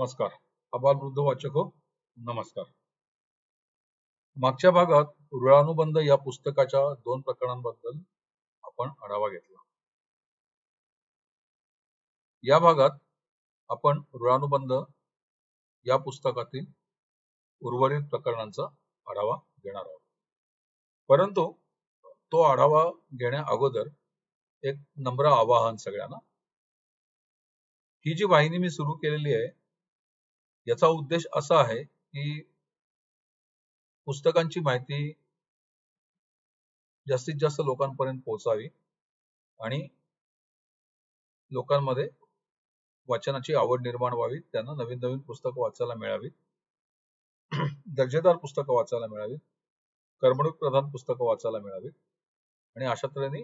नमस्कार. आबालवृद्ध वाचक हो, नमस्कार. मागच्या भागात ऋणानुबंध या पुस्तकाच्या 2 प्रकरणांबद्दल आपण आढावा घेतला. या भागात आपण ऋणानुबंध या पुस्तकातील उर्वरित प्रकरणांचा आढावा घेणार आहोत. परंतु तो आढावा घेण्या अगोदर एक नम्र आवाहन सगळ्यांना. ही जी वाहिनी मी सुरू केलेली आहे याचा उद्देश असा आहे की पुस्तकांची माहिती जास्तीत जास्त लोकांपर्यंत पोहोचावी आणि लोकांमध्ये वाचनाची आवड निर्माण व्हावी, त्यांना नवीन नवीन पुस्तकं वाचायला मिळावी, दर्जेदार पुस्तकं वाचायला मिळावी, कर्मणूक प्रधान पुस्तकं वाचायला मिळावी आणि अशा तऱ्हेने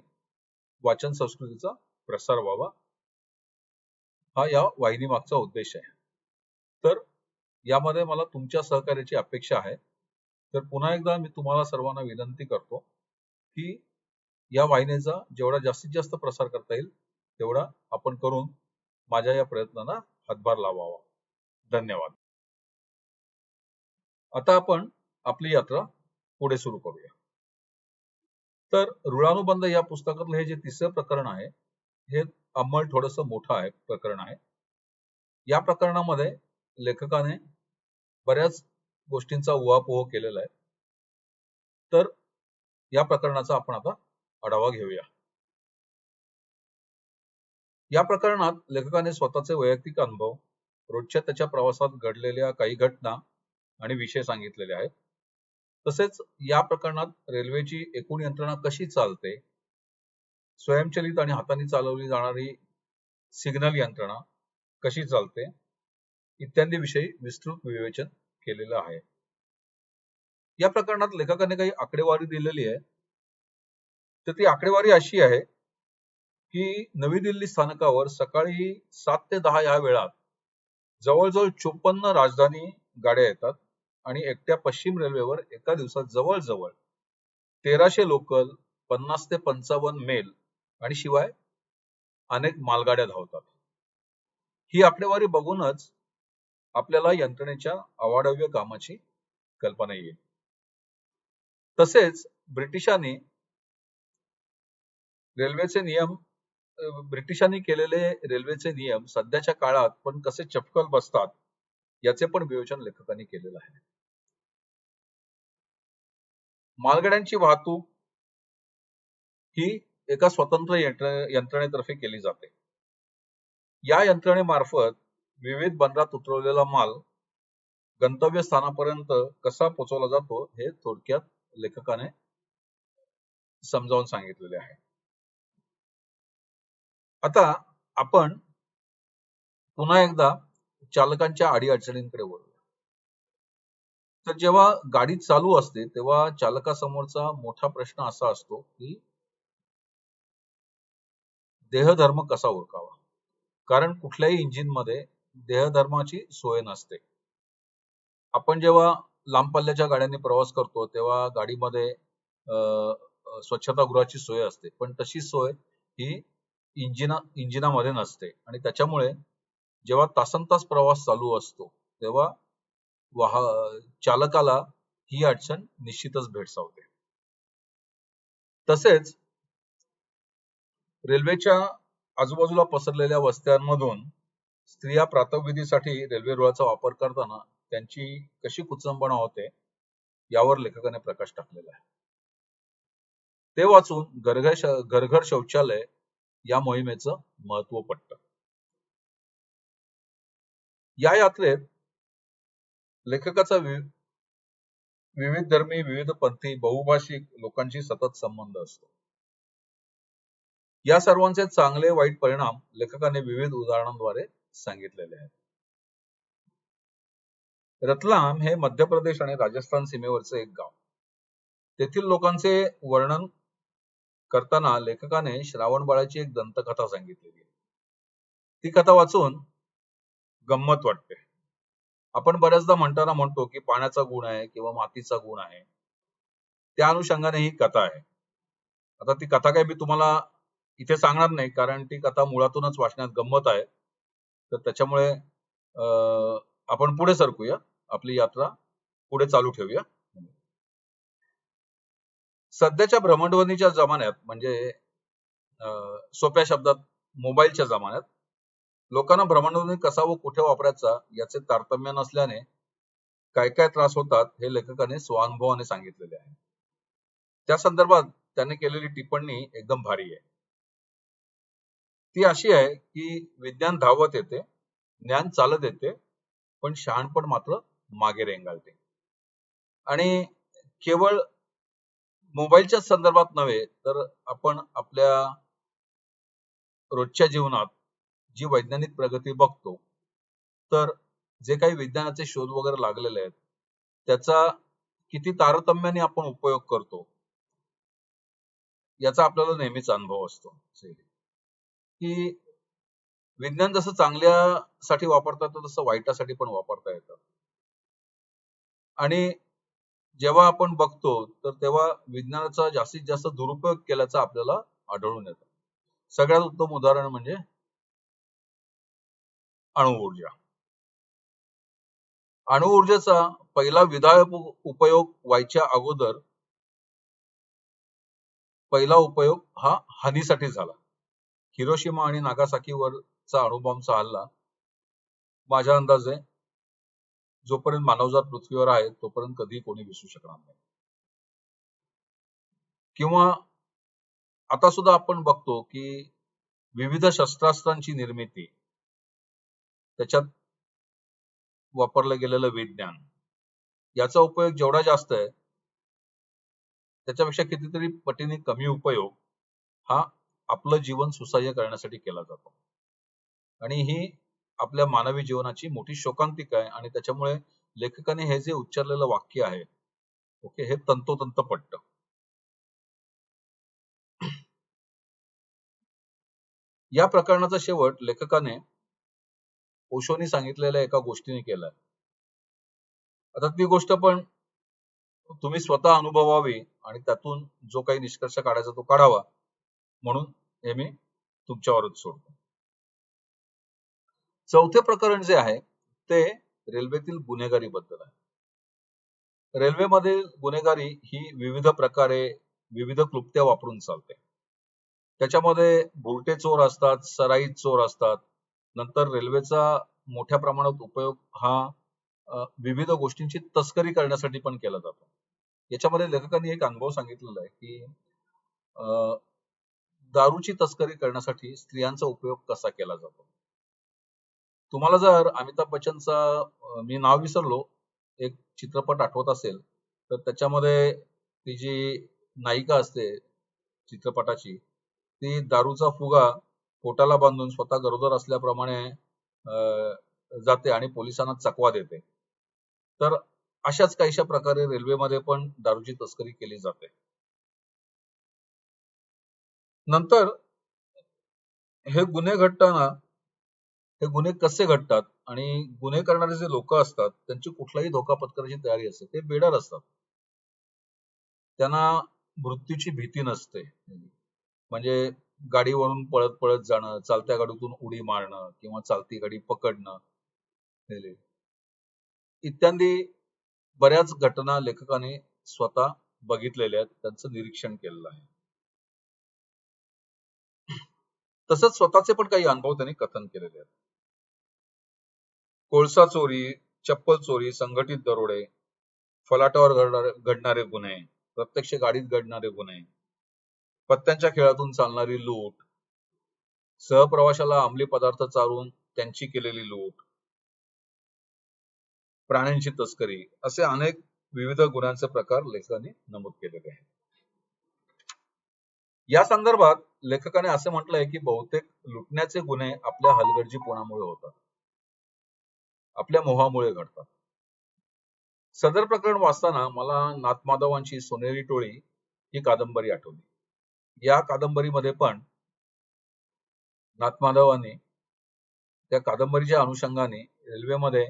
वाचन संस्कृतीचा प्रसार व्हावा, हा या वाहिनी मागचा उद्देश आहे. तर यामध्ये मला तुमच्या सहकार्याची अपेक्षा आहे. तर पुन्हा एकदा मी तुम्हाला सर्वांना विनंती करतो की या वाहिनीचा जेवढा जास्तीत जास्त प्रसार करता येईल तेवढा आपण करून माझ्या या प्रयत्नांना हातभार लावावा. धन्यवाद. आता आपण आपली यात्रा पुढे सुरू करूया. तर ऋणानुबंध या पुस्तकातलं हे जे तिसरं प्रकरण आहे हे अंमल थोडंसं मोठं आहे प्रकरण आहे. या प्रकरणामध्ये लेखकाने बऱ्याच गोष्टींचा उहापोह केलेला आहे. तर या प्रकरणाचा आपण आता आढावा घेऊया. या प्रकरणात लेखकाने स्वतःचे वैयक्तिक अनुभव, रोजच्या त्याच्या प्रवासात घडलेल्या काही घटना आणि विषय सांगितलेले आहेत. तसेच या प्रकरणात रेल्वेची एकूण यंत्रणा कशी चालते, स्वयंचलित आणि हाताने चालवली जाणारी सिग्नल यंत्रणा कशी चालते इत्यादी विषयी विस्तृत विवेचन केलेलं आहे. या प्रकरणात लेखकाने काही आकडेवारी दिलेली आहे. तर ती आकडेवारी अशी आहे की नवी दिल्ली स्थानकावर सकाळी 7 ते 10 या वेळात जवळजवळ 54 राजधानी गाड्या येतात आणि एकट्या पश्चिम रेल्वेवर एका दिवसात जवळजवळ 1300 लोकल, 50 ते 55 मेल आणि शिवाय अनेक मालगाड्या धावतात. ही आकडेवारी बघूनच आपल्याला यंत्रणेच्या अवाढव्य कामाची कल्पना येईल. तसेच ब्रिटिशांनी केलेले रेल्वेचे नियम सध्याच्या काळात पण कसे चपखल बसतात याचे पण विवेचन लेखकांनी केलेलं आहे. मालगाड्यांची वाहतूक ही एका स्वतंत्र यंत्रणेतर्फे केली जाते. या यंत्रणेमार्फत विविध बंदरात उतरवलेला माल गंतव्य स्थानापर्यंत कसा पोहोचवला जातो हे थोडक्यात लेखकाने समजावून सांगितलेले आहे. आता आपण पुन्हा एकदा चालकांच्या अडीअडचणींकडे वळूया. तर जेव्हा गाडी चालू असते तेव्हा चालकासमोरचा मोठा प्रश्न असा असतो की देहधर्म कसा ओळखावा. कारण कुठल्याही इंजिन मध्ये देहधर्माची सोय नसते. आपण जेव्हा लांब पल्ल्याच्या गाड्यांनी प्रवास करतो तेव्हा गाडीमध्ये स्वच्छतागृहाची सोय असते, पण तशी सोय ही इंजिनामध्ये नसते आणि त्याच्यामुळे जेव्हा तासनतास प्रवास चालू असतो तेव्हा चालकाला ही अडचण निश्चितच भेडसावते. तसेच रेल्वेच्या आजूबाजूला पसरलेल्या वस्त्यांमधून स्त्रिया प्रातःविधीसाठी रेल्वे रुळाचा वापर करताना त्यांची कशी कुचंबणा होते यावर लेखकाने प्रकाश टाकलेला आहे. ते वाचून घरघर शौचालय या मोहिमेचं महत्व पटतं. या यात्रेत लेखकाचा विविध धर्मी, विविध पंथी, बहुभाषिक लोकांशी सतत संबंध असतो. या सर्वांचे चांगले वाईट परिणाम लेखकाने विविध उदाहरणांद्वारे सांगितलेले आहेत. रतलाम हे मध्य प्रदेश आणि राजस्थान सीमेवरचे एक गाव. तेथील लोकांचे वर्णन करताना लेखकाने श्रावण बाळाची एक दंतकथा सांगितलेली आहे. ती कथा वाचून गंमत वाटते. आपण बऱ्याचदा म्हणताना म्हणतो की पाण्याचा गुण आहे किंवा मातीचा गुण आहे, त्या अनुषंगाने ही कथा आहे. आता ती कथा काही मी तुम्हाला इथे सांगणार नाही कारण ती कथा मुळातूनच वाचण्यात गंमत आहे. तर त्याच्यामुळे आपण पुढे सरकूया, आपली यात्रा पुढे चालू ठेवूया. सध्याच्या भ्रमणध्वनीच्या जमान्यात म्हणजे सोप्या शब्दात मोबाईलच्या जमान्यात लोकांना भ्रमणध्वनी कसा व कुठे वापरायचा याचे तारतम्य नसल्याने काय काय त्रास होतात हे लेखकाने स्वानुभवाने सांगितलेले आहे. त्या संदर्भात त्याने केलेली टिप्पणी एकदम भारी आहे. ती अशी आहे की विज्ञान धावत येते, ज्ञान चालत येते, पण शहाणपण मात्र मागे रेंगाळते. आणि केवळ मोबाईलच्या संदर्भात नव्हे तर आपण आपल्या रोजच्या जीवनात जी वैज्ञानिक प्रगती बघतो, तर जे काही विज्ञानाचे शोध वगैरे लागलेले आहेत त्याचा किती तारतम्याने आपण उपयोग करतो याचा आपल्याला नेहमीच अनुभव असतो. की विज्ञान जसं चांगल्यासाठी वापरता येतं तसं वाईटासाठी पण वापरता येतं. आणि जेव्हा आपण बघतो तर तेव्हा विज्ञानाचा जास्तीत जास्त दुरुपयोग केल्याचा आपल्याला आढळून येतं. सगळ्यात उत्तम उदाहरण म्हणजे अणुऊर्जा. अणुऊर्जेचा पहिला विधायक उपयोग व्हायच्या अगोदर पहिला उपयोग हा हानीसाठी झाला. हिरोशिमा आणि नागासाकीवरचा अणुबॉम्बचा हल्ला माझ्या अंदाजे जोपर्यंत मानवजात पृथ्वीवर आहे तोपर्यंत कधी कोणी विसरू शकणार नाही. किंवा आता सुद्धा आपण बघतो की विविध शस्त्रास्त्रांची निर्मिती, त्याच्यात वापरलं गेलेलं विज्ञान, याचा उपयोग जेवढा जास्त आहे त्याच्यापेक्षा कितीतरी पटीने कमी उपयोग हा आपलं जीवन सुसह्य करण्यासाठी केला जातो. आणि ही आपल्या मानवी जीवनाची मोठी शोकांतिका आहे. आणि त्याच्यामुळे लेखकाने हे जे उच्चारलेलं वाक्य आहे, ओके, हे तंतोतंत पटतं. या प्रकरणाचा शेवट लेखकाने ओशोनी सांगितलेल्या एका गोष्टीने केलाय. आता ती गोष्ट पण तुम्ही स्वतः अनुभवावी आणि त्यातून जो काही निष्कर्ष काढायचा तो काढावा, म्हणून हे मी तुमच्यावरच सोडतो. चौथे प्रकरण जे आहे ते रेल्वेतील गुन्हेगारी बद्दल आहे. रेल्वेमध्ये गुन्हेगारी ही विविध प्रकारे विविध क्लुप्त्या वापरून चालते. त्याच्यामध्ये भुरटे चोर असतात, सराईत चोर असतात. नंतर रेल्वेचा मोठ्या प्रमाणात उपयोग हा विविध गोष्टींची तस्करी करण्यासाठी पण केला जातो. याच्यामध्ये लेखकांनी एक अनुभव सांगितलेला आहे की दारूची तस्करी करण्यासाठी स्त्रियांचा उपयोग कसा केला जातो. तुम्हाला जर अमिताभ बच्चनचा मी नाव विसरलो, एक चित्रपट आठवत असेल तर त्याच्यामध्ये ती जी नायिका असते चित्रपटाची, ती दारूचा फुगा पोटाला बांधून स्वतः गरोदर असल्याप्रमाणे जाते आणि पोलिसांना चकवा देते. तर अशाच काहीशा प्रकारे रेल्वेमध्ये पण दारूची तस्करी केली जाते. नंतर हे गुन्हे घडताना हे गुन्हे कसे घडतात आणि गुन्हे करणारे जे लोक असतात त्यांची कुठलाही धोका पत्करायची तयारी असते. ते बेडर असतात. त्यांना मृत्यूची भीती नसते. म्हणजे गाडीवरून पळत पळत जाणं, चालत्या गाडीतून उडी मारणं किंवा चालती गाडी पकडणं इत्यादी बऱ्याच घटना लेखकाने स्वतः बघितलेल्या आहेत, त्यांचं निरीक्षण केलेलं आहे. तसंच स्वतःचे पण काही अनुभव त्यांनी कथन केलेले आहेत. कोळसा चोरी, चप्पल चोरी, संघटित दरोडे, फलाटावर घडणारे गुन्हे, प्रत्यक्ष गाडीत घडणारे गुन्हे, पत्त्यांच्या खेळातून चालणारी लूट, सहप्रवाशाला अंमली पदार्थ चारून त्यांची केलेली लूट, प्राण्यांची तस्करी, असे अनेक विविध गुन्ह्यांचे प्रकार लेखकाने नमूद केलेले आहेत. या संदर्भात लेखकाने असे म्हटलंय की बहुतेक लुटण्याचे गुन्हे आपल्या हलगर्जीपणामुळे होतात, आपल्या मोहामुळे घडतात. सदर प्रकरण वाचताना मला नाथमाधवांची सोनेरी टोळी ही कादंबरी आठवली. या कादंबरीमध्ये पण नाथमाधवांनी त्या कादंबरीच्या अनुषंगाने रेल्वेमध्ये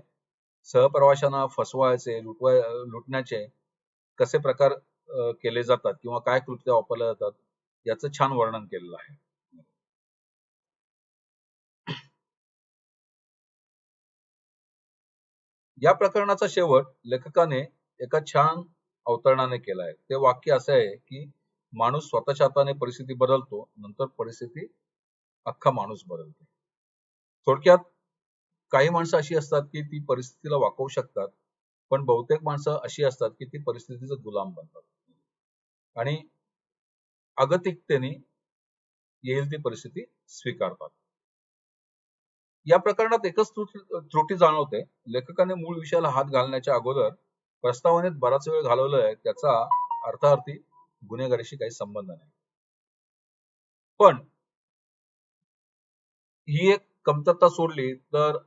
सहप्रवाशांना फसवायचे, लुटण्याचे कसे प्रकार केले जातात किंवा काय कृत्य वापरले जातात याचं छान वर्णन केलेलं आहे. या प्रकरणाचा शेवट लेखकाने एका छान अवतरणाने केला आहे. ते वाक्य असं आहे की माणूस स्वतःच्या हाताने परिस्थिती बदलतो, नंतर परिस्थिती अख्खा माणूस बदलते. थोडक्यात काही माणसं अशी असतात की ती परिस्थितीला वाकवू शकतात, पण बहुतेक माणसं अशी असतात की ती परिस्थितीचा गुलाम बनतात आणि अगतिकतेने येईल ती परिस्थिती स्वीकारतात. या प्रकरणात एकच त्रुटी जाणवते. लेखकाने मूळ विषयाला हात घालण्याच्या अगोदर प्रस्तावनेत बराच वेळ घालवला आहे, त्याचा अर्थार्थी गुन्हेगारीशी काही संबंध नाही. पण ही एक कमतरता सोडली तर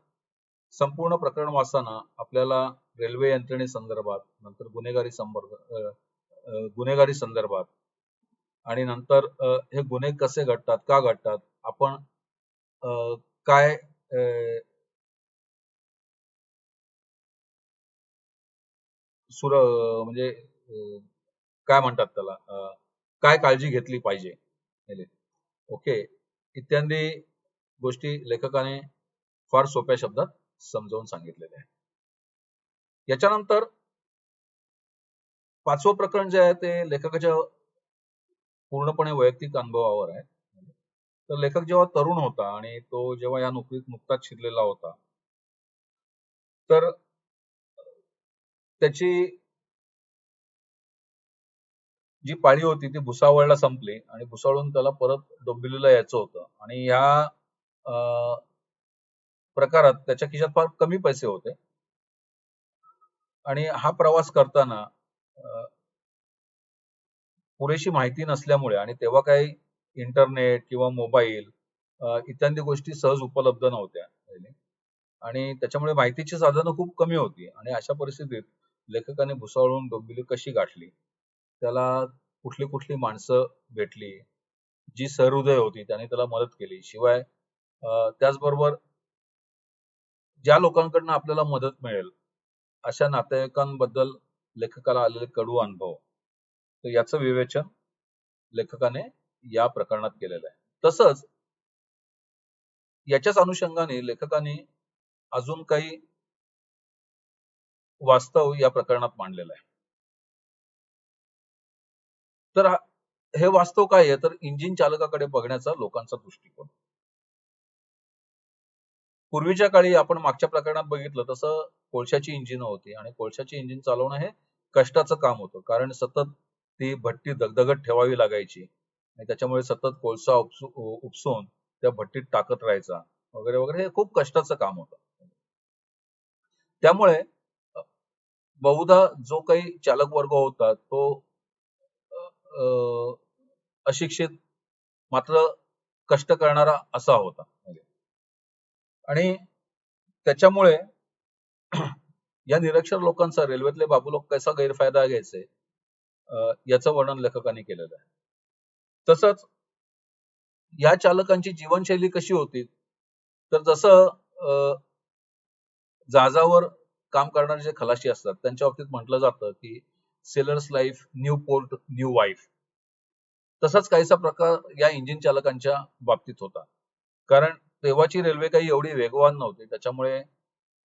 संपूर्ण प्रकरण वाचताना आपल्याला रेल्वे यंत्रणेसंदर्भात, नंतर गुन्हेगारी संदर्भात आणि नंतर हे गुन्हे कसे घडतात, का घडतात, आपण काय म्हणजे काय म्हणतात त्याला, काय काळजी घेतली पाहिजे, ओके, इत्यादी गोष्टी लेखकाने फार सोप्या शब्दात समजावून सांगितलेल्या आहे. याच्यानंतर 5वं प्रकरण जे आहे ते लेखकाच्या पूर्णपणे वैयक्तिक अनुभवावर आहे. तर लेखक जेव्हा तरुण होता आणि तो जेव्हा या नोकरीत नुकताच शिरलेला होता, तर त्याची जी पाळी होती ती भुसावळला संपली आणि भुसावळून त्याला परत डोंबिवलीला यायचं होतं आणि या प्रकारात त्याच्या खिशात फार कमी पैसे होते आणि हा प्रवास करताना पुरेशी माहिती नसल्यामुळे आणि तेव्हा काही इंटरनेट किंवा मोबाईल इत्यादी गोष्टी सहज उपलब्ध नव्हत्या आणि त्याच्यामुळे माहितीची साधनं खूप कमी होती आणि अशा परिस्थितीत लेखकाने भुसावळून डोंबिवली कशी गाठली, त्याला कुठली कुठली माणसं भेटली, जी सहृदय होती त्याने त्याला मदत केली, शिवाय त्याचबरोबर ज्या लोकांकडनं आपल्याला मदत मिळेल अशा नातेवाईकांबद्दल लेखकाला आलेले कडू अनुभव, तर याचं विवेचन लेखकाने या प्रकरणात केलेलं आहे. तसंच याच्याच अनुषंगाने लेखकाने अजून काही वास्तव या प्रकरणात मांडलेलं आहे. तर हे वास्तव काय आहे, तर इंजिन चालकाकडे बघण्याचा लोकांचा दृष्टिकोन. पूर्वीच्या काळी आपण मागच्या प्रकरणात बघितलं तसं कोळशाची इंजिन होती आणि कोळशाची इंजिन चालवणं हे कष्टाचं काम होतं, कारण सतत ती भट्टी दगदगत ठेवावी लागायची आणि त्याच्यामुळे सतत कोळसा उपसून त्या भट्टीत टाकत राहायचा वगैरे वगैरे, हे खूप कष्टाचं काम होतं. त्यामुळे बहुधा जो काही चालक वर्ग होता तो अशिक्षित मात्र कष्ट करणारा असा होता आणि त्याच्यामुळे या निरक्षर लोकांचा रेल्वेतले बाबू लोक कसा गैरफायदा घ्यायचे याचं वर्णन लेखकाने केलेलं आहे. तसंच या चालकांची जीवनशैली कशी होती, तर जसं जहाजावर काम करणारे जे खलाशी असतात त्यांच्या बाबतीत म्हटलं जातं की sellers life new port new wife, तसाच काहीसा प्रकार या इंजिन चालकांच्या बाबतीत होता. कारण तेव्हाची रेल्वे काही एवढी वेगवान नव्हती, त्याच्यामुळे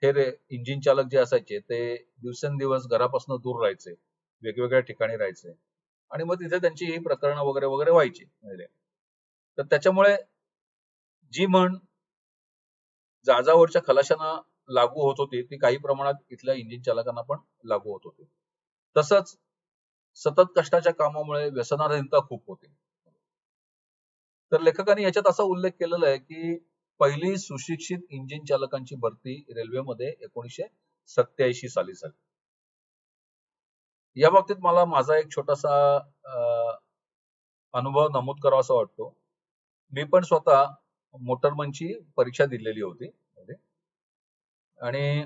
हे इंजिन चालक जे असायचे ते दिवसेंदिवस घरापासून दूर राहायचे, वेगवेगळ्या ठिकाणी राहायचे आणि मग तिथे त्यांची ही प्रकरणं वगैरे वगैरे व्हायची. तर त्याच्यामुळे जी म्हण जहाजावरच्या खलाशांना लागू होत होती ती काही प्रमाणात इथल्या इंजिन चालकांना पण लागू होत होती. तसंच सतत कष्टाच्या कामामुळे व्यसनाधीनता खूप होती. तर लेखकाने याच्यात असा उल्लेख केलेला आहे की पहिली सुशिक्षित इंजिन चालकांची भरती रेल्वेमध्ये 1987 साली झाली. या बाबतीत मला माझा एक छोटासा अनुभव नमूद करावासा वाटतो. मी पण स्वतः मोटरमनची परीक्षा दिलेली होती आणि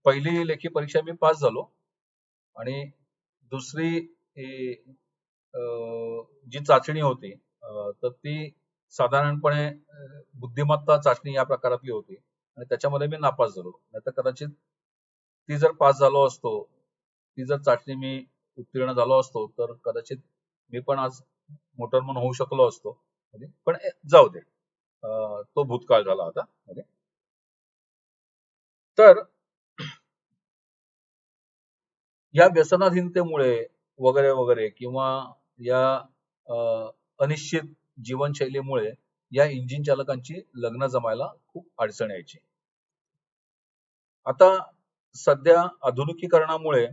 पहिली लेखी परीक्षा मी पास झालो आणि दुसरी जी चाचणी होती तर ती साधारणपणे बुद्धिमत्ता चाचणी या प्रकारातली होती आणि त्याच्यामध्ये मी नापास झालो. नाहीतर कदाचित ती जर पास झालो असतो, ती जर चाचणी मी उत्तीर्ण झालो असतो तर कदाचित मी पण आज मोटरमन होऊ शकलो असतो. पण जाऊ दे, तो भूतकाळ झाला आता. तर या व्यसनाधीनतेमुळे वगैरे वगैरे किंवा या अनिश्चित जीवनशैलीमुळे या इंजिन चालकांची लग्न जमायला खूप अडचण यायची. आता सध्या आधुनिकीकरणामुळे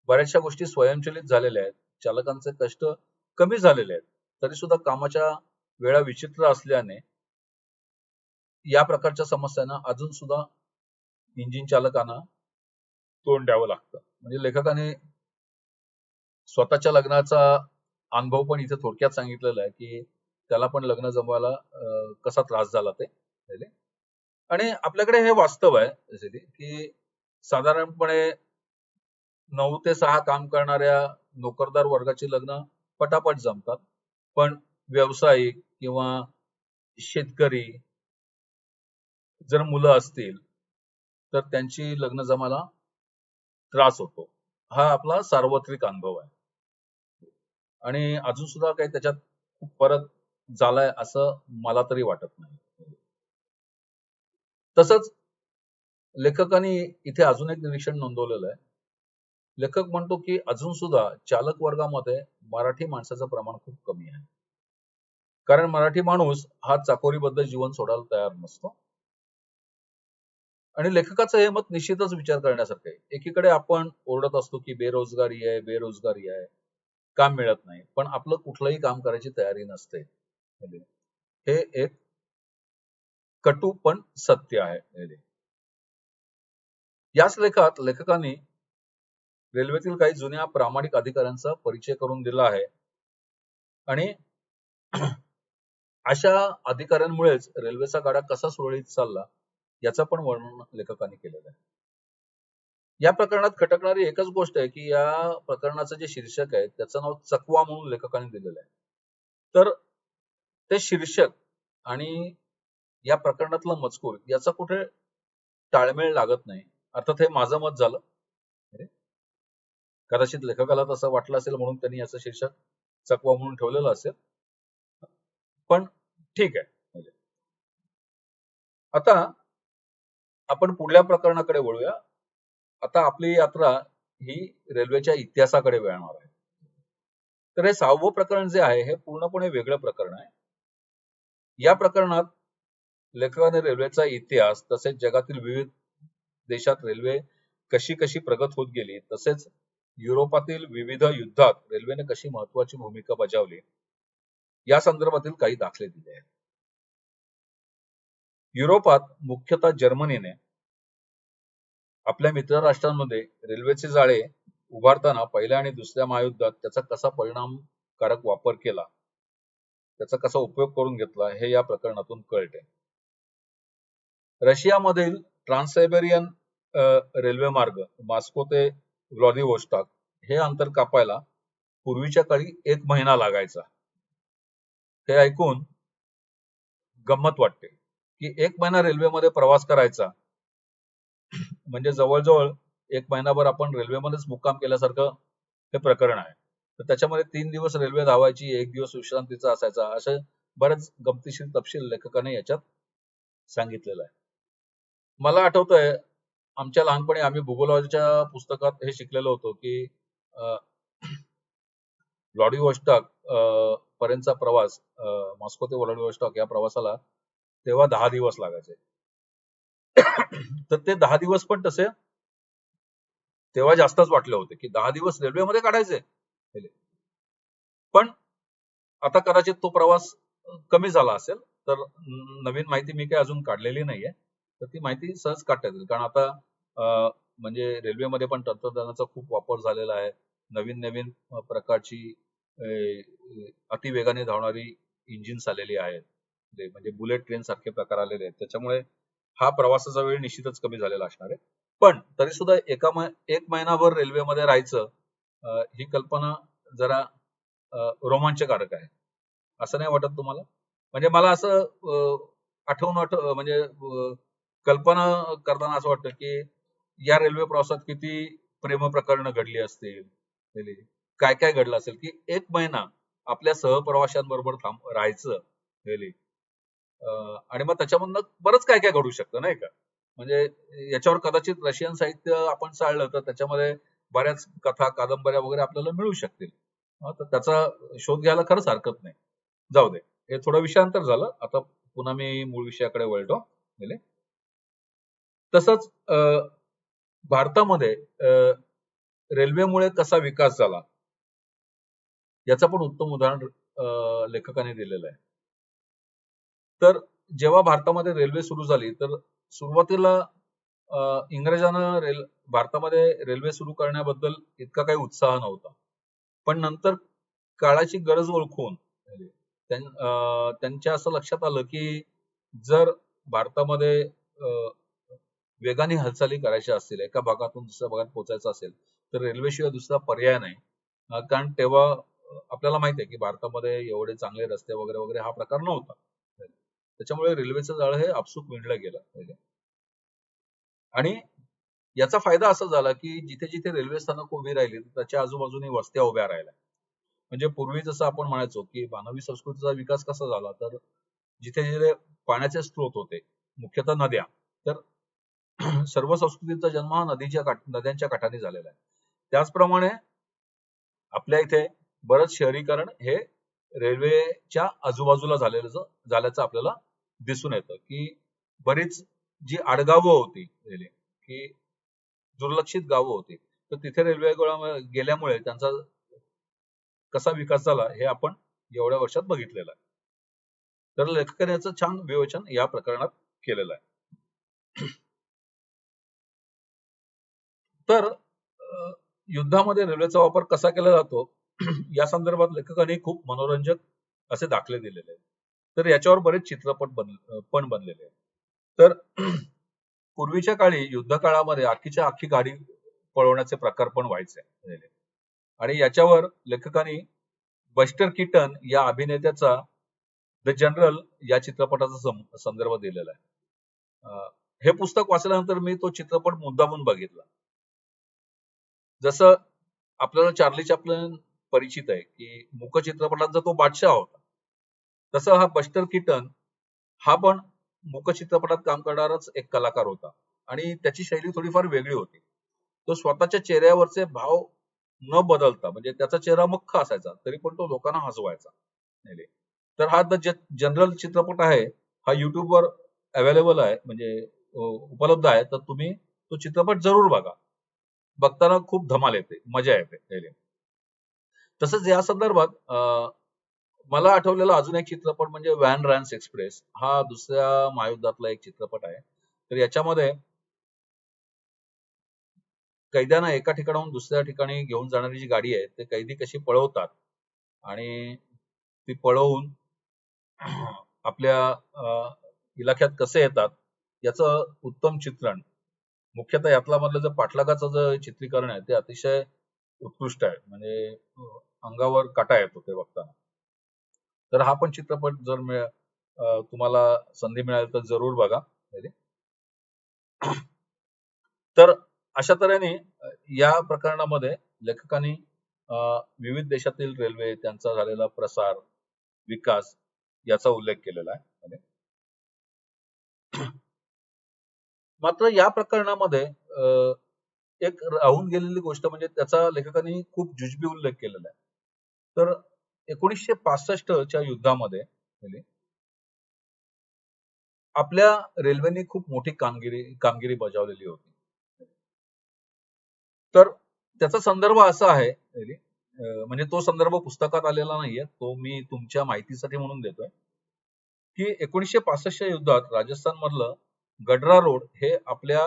बऱ्याचशा गोष्टी स्वयंचलित झालेल्या आहेत. चालकांचे कष्ट कमी झालेले आहेत. तरी सुद्धा कामाच्या वेळा विचित्र असल्याने या प्रकारच्या समस्यांना अजून सुद्धा इंजिन चालकांना तोंड द्यावं लागतं. म्हणजे लेखकाने स्वतःच्या लग्नाचा अनुभव पण इथे थोडक्यात सांगितलेला आहे, की त्याला पण लग्न जमवायला कसा त्रास झाला ते पहिले. आणि आपल्याकडे हे वास्तव आहे बेसिकली, की साधारणपणे 9 ते 6 काम करणाऱ्या नोकरदार वर्गाची लग्न पटापट जमतात. पण व्यावसायिक किंवा शेतकरी जर मुलं असतील, तर त्यांची लग्न जमायला त्रास होतो. हा आपला सार्वत्रिक अनुभव आहे. आणि अजून सुद्धा काही त्याच्यात खूप फरक झालाय असं मला तरी वाटत नाही. तसंच लेखकाने इथे अजून एक निरीक्षण नोंदवलेलं आहे. लेखक म्हणतो की अजून सुद्धा चालक वर्गामध्ये मराठी माणसाचं प्रमाण खूप कमी आहे. कारण मराठी माणूस हा चाकोरीबद्ध जीवन सोडायला तयार नसतो. आणि लेखकाचं हे मत निश्चितच विचार करण्यासारखं आहे. एकीकडे आपण ओरडत असतो की बेरोजगारी आहे, बेरोजगारी आहे, काम मिळत नाही. पण आपलं कुठलंही काम करायची तयारी नसते. हे एक कटू पण सत्य आहे. याच लेखात लेखकांनी रेल्वेतील काही जुन्या प्रामाणिक अधिकाऱ्यांचा परिचय करून दिला आहे आणि अशा अधिकाऱ्यांमुळेच रेल्वेचा गाडा कसा सुरळीत चालला याचं पण वर्णन लेखकांनी केलेलं आहे. या प्रकरणात खटकणारी एकच गोष्ट आहे की या प्रकरणाचं जे शीर्षक आहे त्याचं नाव चकवा म्हणून लेखकाने दिलेलं आहे. तर ते शीर्षक आणि या प्रकरणातला मजकूर याचा कुठे ताळमेळ लागत नाही. अर्थात हे माझं मत झालं. कदाचित लेखकाला तसं वाटलं असेल म्हणून त्यांनी याचं शीर्षक चकवा म्हणून ठेवलेलं असेल. पण ठीक आहे. आता आपण पुढल्या प्रकरणाकडे वळूया. आता आपली यात्रा ही रेल्वेच्या इतिहासाकडे वळणार आहे. तर हे 6वं प्रकरण जे आहे हे पूर्णपणे वेगळं प्रकरण आहे. या प्रकरणात लेखकाने रेल्वेचा इतिहास तसेच जगातील विविध देशात रेल्वे कशी कशी प्रगत होत गेली तसेच युरोपातील विविध युद्धात रेल्वेने कशी महत्वाची भूमिका बजावली या संदर्भातील काही दाखले दिले आहेत. युरोपात मुख्यतः जर्मनीने आपल्या मित्र राष्ट्रांमध्ये रेल्वेचे जाळे उभारताना पहिल्या आणि दुसऱ्या महायुद्धात त्याचा कसा परिणामकारक वापर केला, त्याचा कसा उपयोग करून घेतला हे या प्रकरणातून कळते. रशियामधील ट्रान्ससायबेरियन रेल्वे मार्ग मॉस्को ते व्लादिवोस्टॉक हे अंतर कापायला पूर्वीच्या काळी 1 महिना लागायचा. हे ऐकून गंमत वाटते की 1 महिना रेल्वेमध्ये प्रवास करायचा म्हणजे जवळजवळ 1 महिनाभर आपण रेल्वेमध्येच मुक्काम केल्यासारखं हे प्रकरण आहे. तर त्याच्यामध्ये 3 दिवस रेल्वे धावायची, 1 दिवस विश्रांतीचा असायचा, असे बरेच गमतीशीर तपशील लेखकाने याच्यात सांगितलेलं आहे. मला आठवतंय आमच्या लहानपणी आम्ही भूगोलाच्या पुस्तकात हे शिकलेलो होतो की व्लादिवोस्टॉक पर्यंतचा प्रवास मॉस्को ते व्लादिवोस्टॉक या प्रवासाला तेव्हा 10 दिवस लागायचे. तर ते 10 दिवस पण तसे तेव्हा जास्तच वाटले होते की 10 दिवस रेल्वेमध्ये काढायचे. पण आता कदाचित तो प्रवास कमी झाला असेल. तर नवीन माहिती मी काही अजून काढलेली नाहीये. तर ती माहिती सहज काढता येईल. कारण आता म्हणजे रेल्वेमध्ये पण तंत्रज्ञानाचा खूप वापर झालेला आहे. नवीन नवीन प्रकारची अतिवेगाने धावणारी इंजिन्स आलेली आहेत. म्हणजे बुलेट ट्रेन सारखे प्रकार आलेले आहेत. त्याच्यामुळे हा प्रवासाचा वेळ निश्चितच कमी झालेला असणार आहे. पण तरी सुद्धा 1 महिनाभर रेल्वेमध्ये राहायचं ही कल्पना जरा रोमांचकारक आहे. असं नाही वाटत तुम्हाला? म्हणजे मला असं म्हणजे कल्पना करताना असं वाटतं की या रेल्वे प्रवासात किती प्रेम प्रकरणं घडली असतील, काय काय घडलं असेल की 1 महिना आपल्या सहप्रवाशांबरोबर राहायचं आणि मग त्याच्यामधनं बरंच काय काय घडू शकतं नाही का? म्हणजे याच्यावर कदाचित रशियन साहित्य आपण चाललं तर त्याच्यामध्ये बऱ्याच कथा कादंबऱ्या वगैरे आपल्याला मिळू शकतील. तर त्याचा शोध घ्यायला खरंच हरकत नाही. जाऊ दे, हे थोडं विषयांतर झालं. आता पुन्हा मी मूळ विषयाकडे वळतो. तसंच भारतामध्ये रेल्वेमुळे कसा विकास झाला याचं पण उत्तम उदाहरण लेखकाने दिलेलं आहे. तर जेव्हा भारतामध्ये रेल्वे सुरू झाली तर सुरुवातीला इंग्रजांना भारतामध्ये रेल्वे सुरू करण्याबद्दल इतका काही उत्साह नव्हता. पण नंतर काळाची गरज ओळखून त्यांच्या असं लक्षात आलं की जर भारतामध्ये वेगाने हालचाली करायच्या असतील, एका भागातून दुसऱ्या भागात पोहोचायचं असेल तर रेल्वेशिवाय दुसरा पर्याय नाही. कारण तेव्हा आपल्याला माहिती आहे की भारतामध्ये एवढे चांगले रस्ते वगैरे वगैरे हा प्रकार नव्हता. त्याच्यामुळे रेल्वेचं जाळं हे आपसूक विणलं गेलं. आणि याचा फायदा असा झाला की जिथे जिथे रेल्वे स्थानक उभी राहिली त्याच्या आजूबाजूने वस्त्या उभ्या राहिल्या. म्हणजे पूर्वी जसं आपण म्हणायचो की मानवी संस्कृतीचा विकास कसा झाला, तर जिथे जिथे पाण्याचे स्रोत होते, मुख्यतः नद्या, तर सर्व संस्कृतीचा जन्म हा नद्यांच्या काठाने झालेला आहे. त्याचप्रमाणे आपल्या इथे बरंच शहरीकरण हे रेल्वेच्या आजूबाजूला झाल्याचं आपल्याला दिसून येतं की बरीच जी आडगावं होती की दुर्लक्षित गावं होती, तर तिथे रेल्वे गेल्यामुळे त्यांचा कसा विकास झाला हे आपण एवढ्या वर्षात बघितलेलं आहे. तर लेखकाने याचं छान विवेचन या प्रकरणात केलेलं आहे. तर युद्धामध्ये रेल्वेचा वापर कसा केला जातो या संदर्भात लेखकाने खूप मनोरंजक असे दाखले दिलेले आहेत. तर याच्यावर बरेच चित्रपट पण बनलेले आहेत. तर पूर्वीच्या काळी युद्ध काळामध्ये आखीच्या आखी गाडी पळवण्याचे प्रकार पण व्हायचे आणि याच्यावर लेखकाने बस्टर कीटन या अभिनेत्याचा द जनरल या चित्रपटाचा संदर्भ दिलेला आहे. हे पुस्तक वाचल्यानंतर मी तो चित्रपट मुद्दामून बघितला. जसं आपल्याला चार्ली चॅप्लिन परिचित आहे की मूक चित्रपटांचा तो बादशाह होता, तसं हा बस्टर कीटन हा पण मूक चित्रपटात काम करणाराच एक कलाकार होता आणि त्याची शैली थोडीफार वेगळी होती. तो स्वतःच्या चेहऱ्यावरचे भाव न बदलता, म्हणजे त्याचा चेहरा मख्ख असायचा तरी पण तो लोकांना हसवायचा. तर हा द जनरल चित्रपट आहे, हा युट्यूबवर अवेलेबल आहे, म्हणजे उपलब्ध आहे. तर तुम्ही तो चित्रपट जरूर बघा. बघताना खूप धमाल येते, मजा येते. तसंच या संदर्भात मला आठवलेला अजून एक चित्रपट म्हणजे व्हॅन रॅन्स एक्सप्रेस, हा दुसऱ्या महायुद्धातला एक चित्रपट आहे. तर याच्यामध्ये कैद्यांना एका ठिकाणाहून दुसऱ्या ठिकाणी घेऊन जाणारी जी गाडी आहे ते कैदी कशी पळवतात आणि ती पळवून आपल्या इलाख्यात कसे येतात याचं उत्तम चित्रण, मुख्यतः यातला मधलं जे पाठलागाचं जे चित्रीकरण आहे ते अतिशय उत्कृष्ट आहे. म्हणजे अंगावर काटा येतो ते बघताना. तर हा पण चित्रपट जर तुम्हाला संधी मिळाली तर जरूर बघा. तर अशा तऱ्हेने या प्रकरणामध्ये लेखकांनी विविध देशातील रेल्वे, त्यांचा झालेला प्रसार, विकास याचा उल्लेख केलेला आहे. मात्र या प्रकरणामध्ये एक राहून गेलेली गोष्ट म्हणजे त्याचा लेखकांनी खूप जुजबी उल्लेख केलेला आहे. तर 1965च्या युद्धामध्ये आपल्या रेल्वेने खूप मोठी कामगिरी बजावलेली होती. तर त्याचा संदर्भ असा आहे, म्हणजे तो संदर्भ पुस्तकात आलेला नाहीये, तो मी तुमच्या माहितीसाठी म्हणून देतोय की 1965च्या युद्धात राजस्थान मधलं गडरा रोड हे आपल्या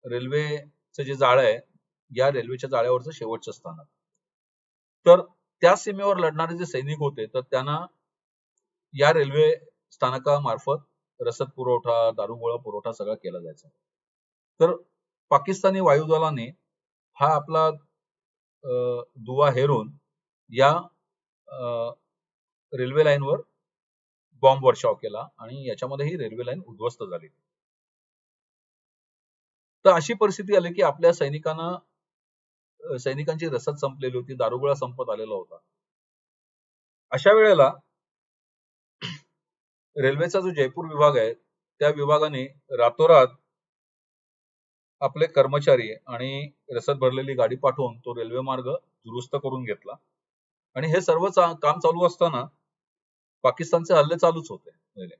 रेल्वेचं जे जाळं आहे, या रेल्वेच्या जाळ्यावरचं शेवटचं स्थान आहे. तर त्या सीमेवर लढणारे जे सैनिक होते तर त्यांना या रेल्वे स्थानकामार्फत रसद पुरवठा, दारुगोळा पुरवठा सगळा केला जायचा. तर पाकिस्तानी वायुदलाने हा आपला दुवा हेरून या रेल्वे लाईनवर बॉम्ब वर्षाव केला आणि याच्यामध्ये ही रेल्वे लाईन उद्ध्वस्त झाली. तर अशी परिस्थिती आली की आपल्या सैनिकांची रसद संपलेली होती, दारुगोळा संपत आलेला होता. अशा वेळेला रेल्वेचा जो जयपूर विभाग आहे त्या विभागाने रातोरात आपले कर्मचारी आणि रसद भरलेली गाडी पाठवून तो रेल्वे मार्ग दुरुस्त करून घेतला. आणि हे सर्व काम चालू असताना पाकिस्तानचे हल्ले चालूच होते पहिले.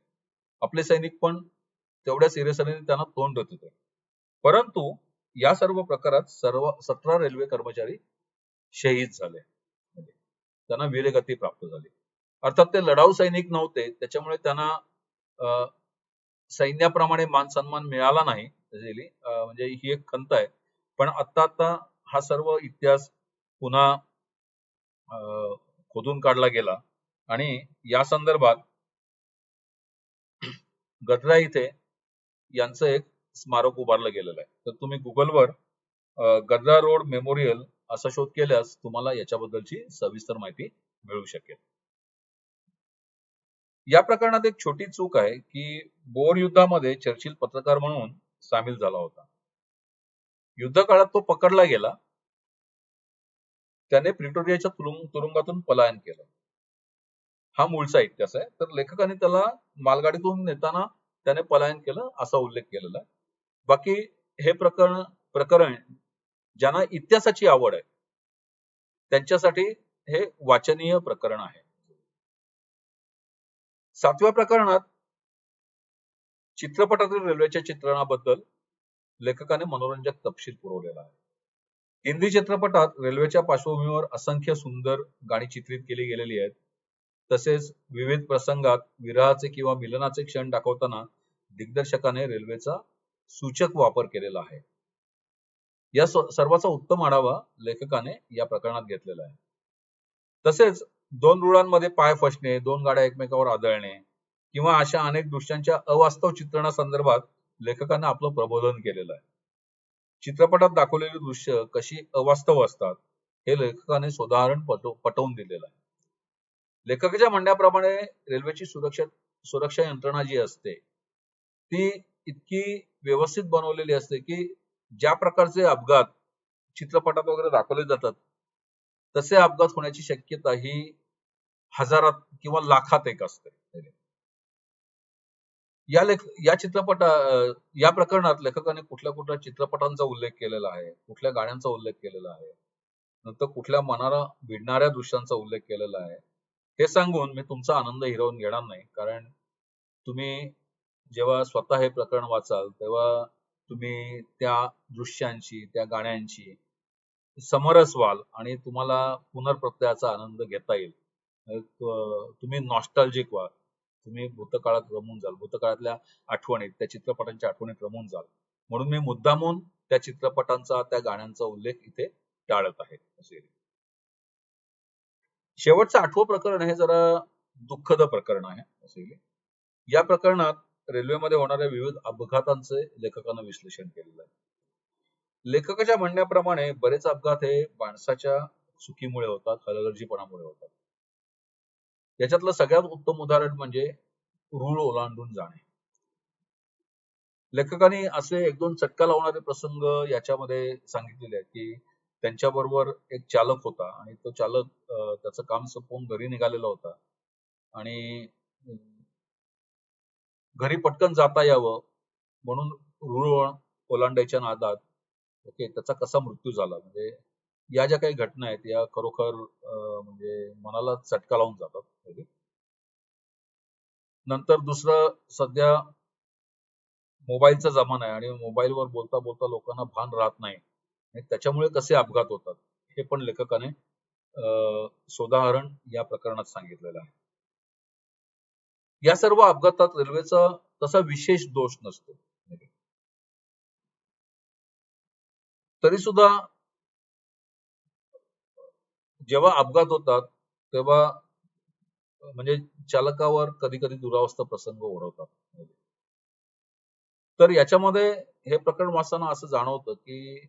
आपले सैनिक पण तेवढ्या सिरियसली त्यांना तोंड देत होते. परंतु या सर्व प्रकारात 17 रेल्वे कर्मचारी शहीद झाले. त्यांना वीरगती प्राप्त झाली. अर्थात ते लढाऊ सैनिक नव्हते, त्याच्यामुळे त्यांना सैन्याप्रमाणे मान सन्मान मिळाला नाही. म्हणजे ही एक खंत आहे. पण आता हा सर्व इतिहास पुन्हा खोदून काढला गेला आणि या संदर्भात गद्रा इथे यांचं एक स्मारक उभारलं गेलेलं आहे. तर तुम्ही गुगलवर गद्रा रोड मेमोरियल असा शोध केल्यास तुम्हाला याच्याबद्दलची सविस्तर माहिती मिळू शकेल. या प्रकरणात एक छोटी चूक आहे की बोर युद्धामध्ये चर्चिल पत्रकार म्हणून सामील झाला होता. युद्ध काळात तो पकडला गेला. त्याने प्रिटोरियाच्या तुरुंगातून पलायन केलं. हा मूळचा इतिहास आहे. तर लेखकाने त्याला मालगाडीतून नेताना त्याने पलायन केलं असा उल्लेख केलेला आहे. बाकी हे प्रकरण ज्यांना इतिहासाची आवड आहे त्यांच्यासाठी हे वाचनीय प्रकरण आहे. 7व्या प्रकरणात चित्रपटातील रेल्वेच्या चित्रणाबद्दल लेखकाने मनोरंजक तपशील पुरवलेला आहे. हिंदी चित्रपटात रेल्वेच्या पार्श्वभूमीवर असंख्य सुंदर गाणी चित्रित केली गेलेली आहेत. तसेच विविध प्रसंगात विरहाचे किंवा मिलनाचे क्षण दाखवताना दिग्दर्शकाने रेल्वेचा सूचक वापर केलेला आहे. या सर्वाचा उत्तम आढावा लेखकाने या प्रकरणात घेतलेला आहे. तसेच 2 रुळांमध्ये पाय फसणे, 2 गाड्या एकमेकावर आदळणे किंवा अशा अनेक दृश्यांच्या अवास्तव चित्रणासंदर्भात लेखकाने आपलं प्रबोधन केलेलं आहे. चित्रपटात दाखवलेली दृश्य कशी अवास्तव असतात हे लेखकाने सोदाहरण पटवून दिलेलं आहे. लेखकाच्या म्हणण्याप्रमाणे रेल्वेची सुरक्षा यंत्रणा जी असते ती इतकी व्यवस्थित बनवलेली असते की ज्या प्रकारचे अपघात चित्रपटात वगैरे दाखवले जातात तसे अपघात होण्याची शक्यता ही हजारात किंवा लाखात एक असते. या प्रकरणात लेखकाने कुठल्या चित्रपटांचा उल्लेख केलेला आहे, कुठल्या गाण्यांचा उल्लेख केलेला आहे, नंतर कुठल्या मनाला भिडणाऱ्या दृश्यांचा उल्लेख केलेला आहे हे सांगून मी तुमचा आनंद हिरावून घेणार नाही. कारण तुम्ही जेव्हा स्वतः हे प्रकरण वाचाल तेव्हा तुम्ही त्या दृश्यांची, त्या गाण्यांची समरस व्हाल आणि तुम्हाला पुनर्प्रत्ययाचा आनंद घेता येईल. तुम्ही नॉस्टॅल्जिक व्हाल. तुम्ही भूतकाळात रमून जाल. भूतकाळातल्या आठवणीत, त्या चित्रपटांच्या आठवणीत रमून जाल. म्हणून मी मुद्दामून त्या चित्रपटांचा, त्या गाण्यांचा उल्लेख इथे टाळत आहे. शेवटचं 8वं प्रकरण हे जरा दुःखद प्रकरण आहे. या प्रकरणात रेल्वेमध्ये होणाऱ्या विविध अपघातांचे लेखकानं विश्लेषण केलेलं आहे. लेखकाच्या म्हणण्याप्रमाणे बरेच अपघात हे माणसाच्या चुकीमुळे होतात, हलगर्जीपणामुळे होतात. याच्यातलं सगळ्यात उत्तम उदाहरण म्हणजे रूळ ओलांडून जाणे. लेखकाने असे 1-2 चटका लावणारे प्रसंग याच्यामध्ये सांगितलेले आहेत की त्यांच्याबरोबर एक चालक होता आणि तो चालक त्याचं काम संपवून घरी निघालेला होता आणि घरी पटकन जाता यावं म्हणून रूळ ओलांडायच्या नादात त्याचा कसा मृत्यू झाला. म्हणजे या ज्या काही घटना आहेत या खरोखर म्हणजे मनाला चटका लावून जातात. नंतर दुसरं, सध्या मोबाईलचा जमाना आहे आणि मोबाईलवर बोलता बोलता लोकांना भान राहत नाही आणि त्याच्यामुळे कसे अपघात होतात हे पण लेखकाने सोदाहरण या प्रकरणात सांगितलेलं आहे. या सर्व अपघातात रेल्वेचा तसा विशेष दोष नसतो. तरी सुद्धा जेव्हा अपघात होतात तेव्हा म्हणजे चालकावर कधी कधी दुरावस्था प्रसंग ओढवतात. तर याच्यामध्ये हे प्रकरण वाचताना असं जाणवतं की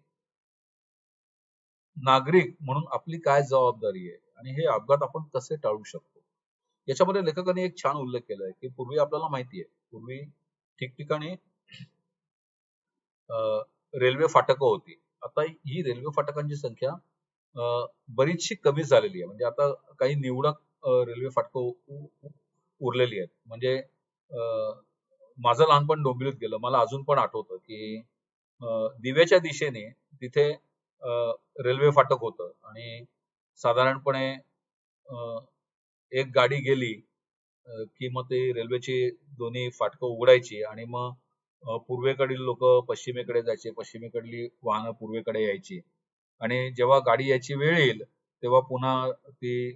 नागरिक म्हणून आपली काय जबाबदारी आहे आणि हे अपघात आपण कसे टाळू शकतो. याच्यामध्ये लेखकाने एक छान उल्लेख केलाय की पूर्वी आपल्याला माहिती आहे, पूर्वी ठिकठिकाणी रेल्वे फाटकं होती. आता ही रेल्वे फाटकांची संख्या बरीचशी कमी झालेली आहे. म्हणजे आता काही निवडक रेल्वे फाटकं उरलेली आहेत. म्हणजे माझं लहानपण डोंबिवलीत गेलं. मला अजून पण आठवतं की दिव्याच्या दिशेने तिथे रेल्वे फाटक होतं आणि साधारणपणे एक गाडी गेली की मग ते रेल्वेची दोन्ही फाटकं उघडायची आणि मग पूर्वेकडील लोक पश्चिमेकडे जायचे, पश्चिमेकडली वाहनं पूर्वेकडे यायची आणि जेव्हा गाडी यायची वेळ येईल तेव्हा पुन्हा ती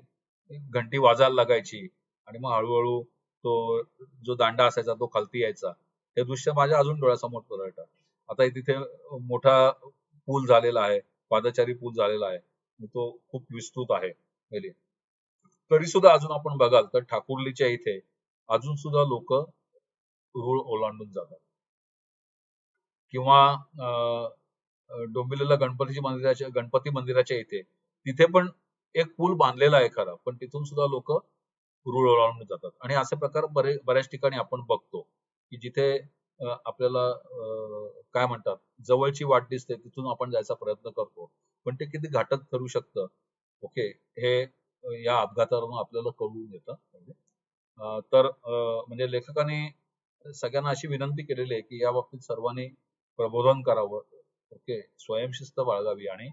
घंटी वाजायला लागायची आणि मग हळूहळू तो जो दांडा असायचा तो खालती यायचा. हे दृश्य माझ्या अजून डोळ्यासमोर तरळतं. आता तिथे मोठा पूल झालेला आहे, पादचारी पूल झालेला आहे, तो खूप विस्तृत आहे. तरी सुद्धा अजून आपण बघाल तर ठाकुर्लीच्या इथे अजून सुद्धा लोक रूळ ओलांडून जातात. किंवा डोंबिवलीला गणपती मंदिराच्या इथे तिथे पण एक पूल बांधलेला आहे खरा, पण तिथून सुद्धा लोक रूळ ओलांडून जातात. आणि असे प्रकार बऱ्याच ठिकाणी आपण बघतो की जिथे आपल्याला काय म्हणतात जवळची वाट दिसते तिथून आपण जायचा प्रयत्न करतो, पण ते किती घातक ठरू शकतं ओके हे या अपघातावरून आपल्याला कळून येतं. तर म्हणजे लेखकाने सगळ्यांना अशी विनंती केलेली आहे की या बाबतीत सर्वांनी प्रबोधन करावं, ओके, स्वयंशिस्त बाळगावी आणि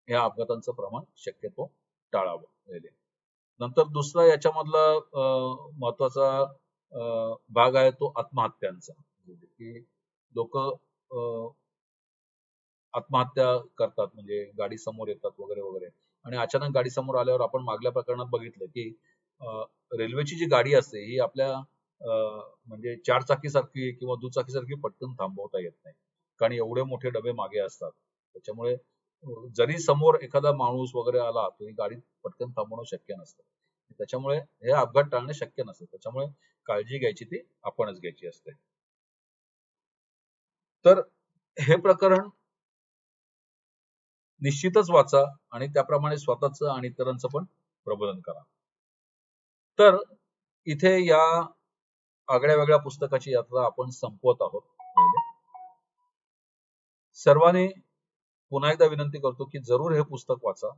या अपघातांचं प्रमाण शक्यतो टाळावं. नंतर दुसरा याच्यामधला महत्वाचा भाग आहे तो आत्महत्यांचा, की लोक आत्महत्या करतात म्हणजे गाडी समोर येतात वगैरे वगैरे आणि अचानक गाडी समोर आल्यावर आपण मागल्या प्रकरणात बघितलं की रेल्वेची जी गाडी असते ही आपल्या म्हणजे चारचाकी सारखी किंवा दुचाकी सारखी पटकन थांबवता येत नाही, कारण एवढे मोठे डबे मागे असतात. त्याच्यामुळे जरी समोर एखादा माणूस वगैरे आला तरी गाडी पटकन थांबवणं शक्य नसतं. त्याच्यामुळे हे अपघात टाळणे शक्य नसतं. त्याच्यामुळे काळजी घ्यायची ती आपणच घ्यायची असते. तर हे प्रकरण निश्चितच वाचा आणि त्याप्रमाणे स्वतःचं आणि इतरांचं पण प्रबोधन करा. तर इथे या आगळ्या वेगळ्या पुस्तकाची यात्रा आपण संपवत आहोत. सर्वांनी पुन्हा एकदा विनंती करतो की जरूर हे पुस्तक वाचा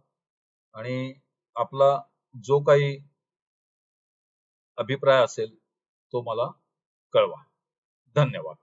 आणि आपला जो काही अभिप्राय असेल तो मला कळवा. धन्यवाद.